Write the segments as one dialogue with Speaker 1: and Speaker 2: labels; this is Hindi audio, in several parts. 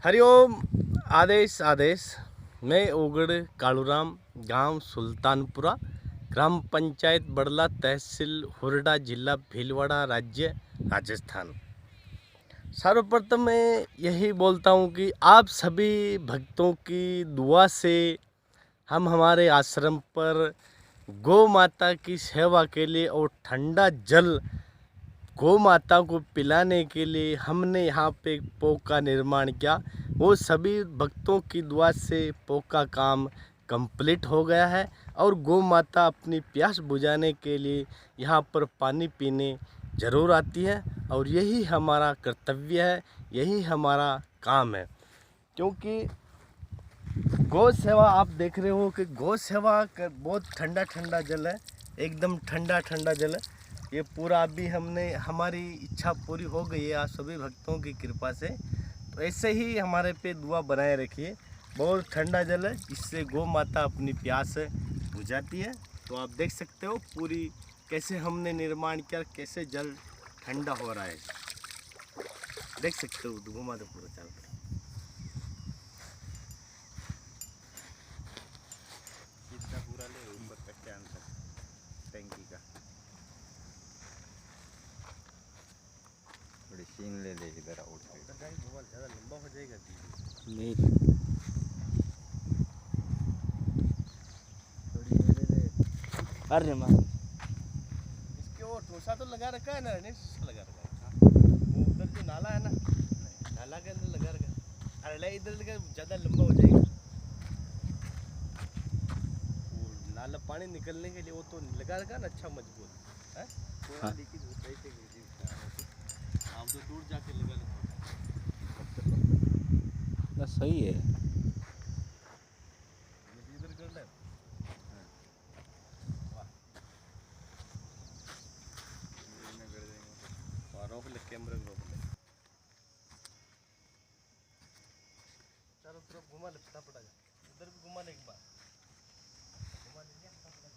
Speaker 1: हरिओम। आदेश आदेश। मैं ओगड़ कालूराम, गांव सुल्तानपुरा, ग्राम पंचायत बड़ला, तहसील हुरडा, जिला भीलवाड़ा, राज्य राजस्थान। सर्वप्रथम मैं यही बोलता हूँ कि आप सभी भक्तों की दुआ से हम हमारे आश्रम पर गौ माता की सेवा के लिए और ठंडा जल गौ माता को पिलाने के लिए हमने यहाँ पे पोक का निर्माण किया। वो सभी भक्तों की दुआ से पोक का काम कंप्लीट हो गया है और गौ माता अपनी प्यास बुझाने के लिए यहाँ पर पानी पीने ज़रूर आती है और यही हमारा कर्तव्य है, यही हमारा काम है। क्योंकि गौ सेवा आप देख रहे हो कि गौ सेवा का बहुत ठंडा ठंडा जल है, एकदम ठंडा ठंडा जल है। ये पूरा अभी हमने हमारी इच्छा पूरी हो गई है आप सभी भक्तों की कृपा से। तो ऐसे ही हमारे पे दुआ बनाए रखिए। बहुत ठंडा जल है, इससे गौ माता अपनी प्यास बुझाती है। तो आप देख सकते हो पूरी कैसे हमने निर्माण किया, कैसे जल ठंडा हो रहा है, देख सकते हो। गौ माता पूरा चल
Speaker 2: पूरा ले ऊपर तक के अंदर टैंकी का थोड़ी सीन ले ले इधर आउट साइड।
Speaker 1: मोबाइल ज़्यादा लंबा हो जाएगा
Speaker 2: नहीं
Speaker 1: अरे माँ इसके वो टोसा तो लगा रखा है ना, नहीं लगा रखा है। वो उधर जो नाला है ना, नाला के अंदर लगा रखा है। अरे नहीं, इधर लगा ज़्यादा लंबा हो जाएगा। वो नाला पानी निकलने के लिए वो तो लगा रखा ना, अच्छा मजबूत है।
Speaker 2: हाँ।
Speaker 1: आप तो दूर जाके लगा लो
Speaker 2: ना, सही है।
Speaker 1: इधर कर ले। रोक ले, कैमरे को रोक ले, चारों तरफ घुमा ले, फटाफट आजा। उधर भी घुमा ले एक बार, घुमा लेंगे फटाफट।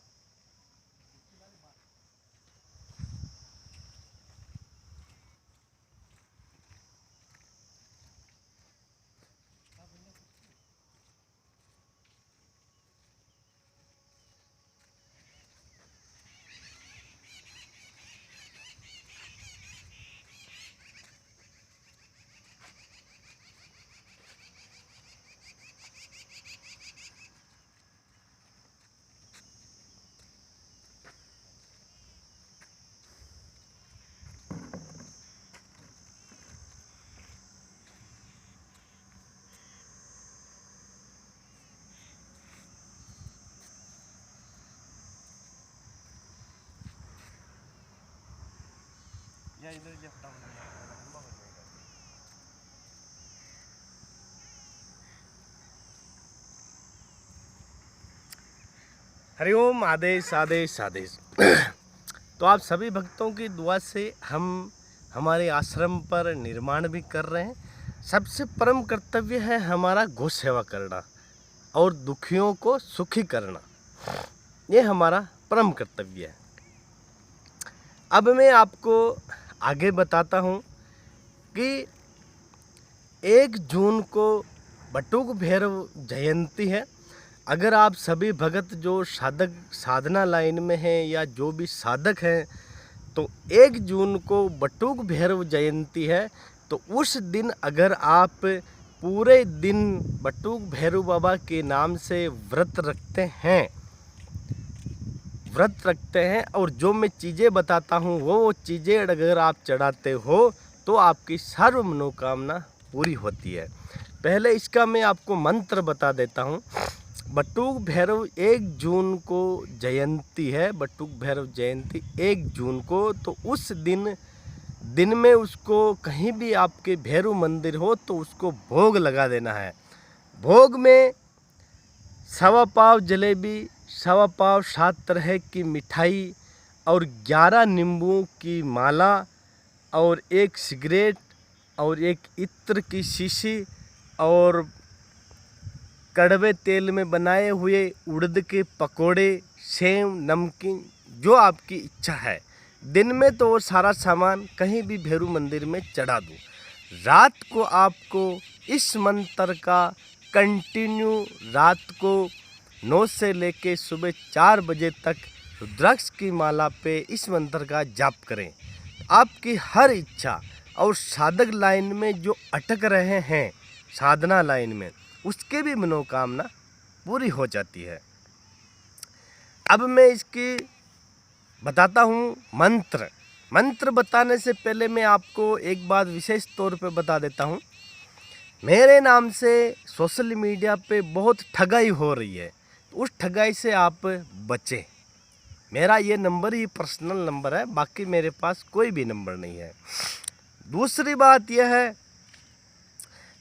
Speaker 1: या इधर जा फटाफट, लंबा हो जाएगा। हरिओम। आदेश आदेश आदेश। तो आप सभी भक्तों की दुआ से हम हमारे आश्रम पर निर्माण भी कर रहे हैं। सबसे परम कर्तव्य है हमारा गौ सेवा करना और दुखियों को सुखी करना, ये हमारा परम कर्तव्य है। अब मैं आपको आगे बताता हूँ कि 1 जून को बटुक भैरव जयंती है। अगर आप सभी भगत जो साधना लाइन में हैं या जो भी साधक हैं, तो 1 जून को बटुक भैरव जयंती है। तो उस दिन अगर आप पूरे दिन बटुक भैरव बाबा के नाम से व्रत रखते हैं और जो मैं चीज़ें बताता हूँ वो चीज़ें अगर आप चढ़ाते हो तो आपकी सर्व मनोकामना पूरी होती है। पहले इसका मैं आपको मंत्र बता देता हूँ। बटुक भैरव 1 जून को जयंती है, बटुक भैरव जयंती 1 जून को। तो उस दिन में उसको कहीं भी आपके भैरव मंदिर हो तो उसको भोग लगा देना है। भोग में 1.25 पाव जलेबी, 1.25 पाव 7 तरह की मिठाई और 11 नींबू की माला और 1 सिगरेट और 1 इत्र की शीशी और कड़वे तेल में बनाए हुए उड़द के पकोड़े, सेव, नमकीन, जो आपकी इच्छा है। दिन में तो वो सारा सामान कहीं भी भैरव मंदिर में चढ़ा दो। रात को आपको इस मंत्र का कंटिन्यू रात को 9 से लेके सुबह 4 बजे तक रुद्राक्ष की माला पे इस मंत्र का जाप करें। आपकी हर इच्छा और साधक लाइन में जो अटक रहे हैं साधना लाइन में, उसके भी मनोकामना पूरी हो जाती है। अब मैं इसकी बताता हूँ मंत्र बताने से पहले मैं आपको एक बात विशेष तौर पे बता देता हूँ। मेरे नाम से सोशल मीडिया पे बहुत ठगाई हो रही है, उस ठगाई से आप बचें। मेरा ये नंबर ही पर्सनल नंबर है, बाकी मेरे पास कोई भी नंबर नहीं है। दूसरी बात यह है,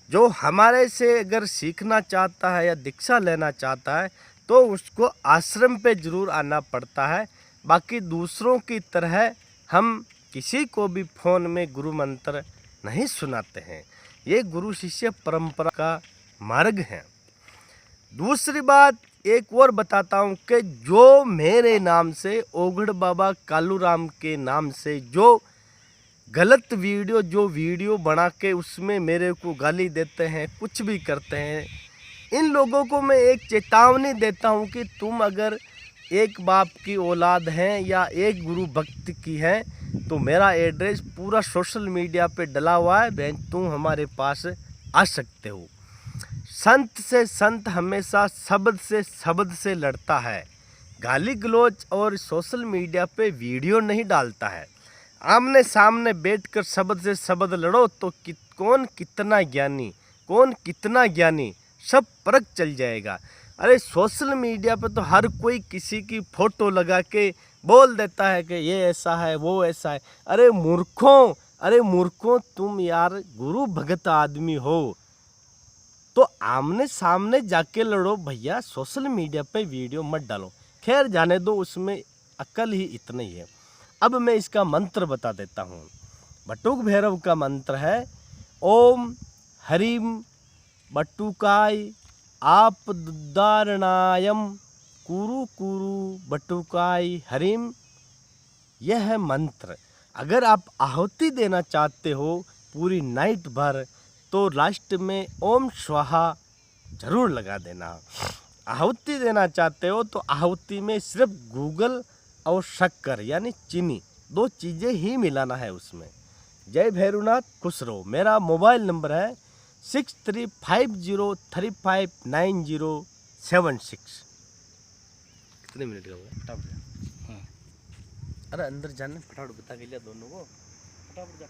Speaker 1: जो हमारे से अगर सीखना चाहता है या दीक्षा लेना चाहता है तो उसको आश्रम पे ज़रूर आना पड़ता है। बाकी दूसरों की तरह हम किसी को भी फ़ोन में गुरु मंत्र नहीं सुनाते हैं। ये गुरु शिष्य परंपरा का मार्ग है। दूसरी बात एक और बताता हूँ कि जो मेरे नाम से ओगड़ बाबा कालूराम के नाम से जो गलत वीडियो बना के उसमें मेरे को गाली देते हैं, कुछ भी करते हैं, इन लोगों को मैं एक चेतावनी देता हूँ कि तुम अगर एक बाप की औलाद हैं या एक गुरु भक्त की हैं तो मेरा एड्रेस पूरा सोशल मीडिया पे डला हुआ है, बहन तुम हमारे पास आ सकते हो। संत से संत हमेशा शब्द से लड़ता है, गाली गलौज और सोशल मीडिया पे वीडियो नहीं डालता है। आमने सामने बैठकर शब्द से शब्द लड़ो तो कौन कितना ज्ञानी सब परख चल जाएगा। अरे सोशल मीडिया पे तो हर कोई किसी की फ़ोटो लगा के बोल देता है कि ये ऐसा है वो ऐसा है। अरे मूर्खों तुम यार गुरु भगत आदमी हो तो आमने सामने जाके लड़ो भैया, सोशल मीडिया पे वीडियो मत डालो। खैर जाने दो, उसमें अकल ही इतना ही है। अब मैं इसका मंत्र बता देता हूँ। बटुक भैरव का मंत्र है ओम हरिम बटुकाय आपदारणायम कुरु कुरु बटुकाय हरिम। यह है मंत्र। अगर आप आहुति देना चाहते हो पूरी नाइट भर तो लास्ट में ओम स्वाहा जरूर लगा देना। आहुति देना चाहते हो तो आहुति में सिर्फ गूगल और शक्कर यानी चीनी 2 चीज़ें ही मिलाना है उसमें। जय भैरवनाथ, खुश रहो। मेरा मोबाइल नंबर है 6350359076। कितने मिनट का हुआ? अरे अंदर जाने फटाफट बता के लिया दोनों को, फटाफट जा।